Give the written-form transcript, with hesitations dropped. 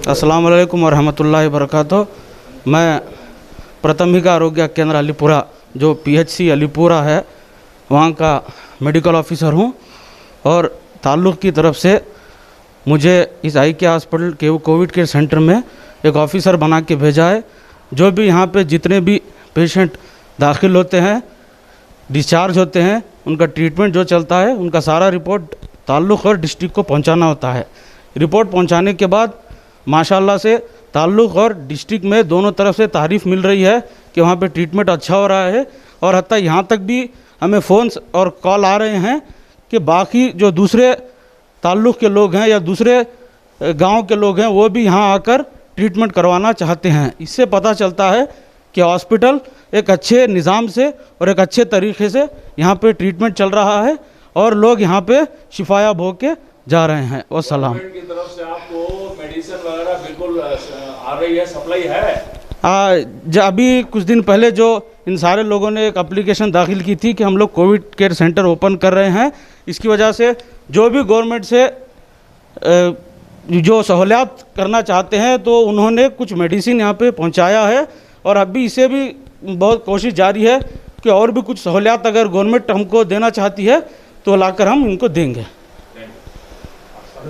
अस्सलाम वालेकुम वरहमतुल्लाहि वबरकातुहू। मैं प्राथमिक आरोग्य केंद्र अलीपुरा जो PHC अलीपुरा है वहाँ का मेडिकल ऑफिसर हूँ और ताल्लुक़ की तरफ से मुझे इस आई के हॉस्पिटल के कोविड केयर सेंटर में एक ऑफ़िसर बना के भेजा है। जो भी यहाँ पे जितने भी पेशेंट दाखिल होते हैं, डिस्चार्ज होते हैं, उनका ट्रीटमेंट जो चलता है उनका सारा रिपोर्ट ताल्लुक़ और डिस्ट्रिक्ट को पहुँचाना होता है। रिपोर्ट पहुँचाने के बाद माशाल्लाह से ताल्लुक़ और डिस्ट्रिक्ट में दोनों तरफ से तारीफ़ मिल रही है कि वहाँ पे ट्रीटमेंट अच्छा हो रहा है। और हत्ता यहाँ तक भी हमें फ़ोन्स और कॉल आ रहे हैं कि बाकी जो दूसरे ताल्लुक़ के लोग हैं या दूसरे गांव के लोग हैं वो भी यहाँ आकर ट्रीटमेंट करवाना चाहते हैं। इससे पता चलता है कि हॉस्पिटल एक अच्छे निज़ाम से और एक अच्छे तरीके से यहाँ पे ट्रीटमेंट चल रहा है और लोग यहाँ पे शिफायाब हो के जा रहे हैं। वस्सलाम। गवर्नमेंट की तरफ से आपको मेडिसिन वगैरह बिल्कुल आ रही है, सप्लाई है? अभी कुछ दिन पहले जो इन सारे लोगों ने एक एप्लीकेशन दाखिल की थी कि हम लोग कोविड केयर सेंटर ओपन कर रहे हैं, इसकी वजह से जो भी गवर्नमेंट से जो सहूलियात करना चाहते हैं तो उन्होंने कुछ मेडिसिन यहाँ पे पहुँचाया है। और अभी इसे भी बहुत कोशिश जारी है कि और भी कुछ सहूलियात अगर गवर्नमेंट हमको देना चाहती है तो लाकर हम इनको देंगे।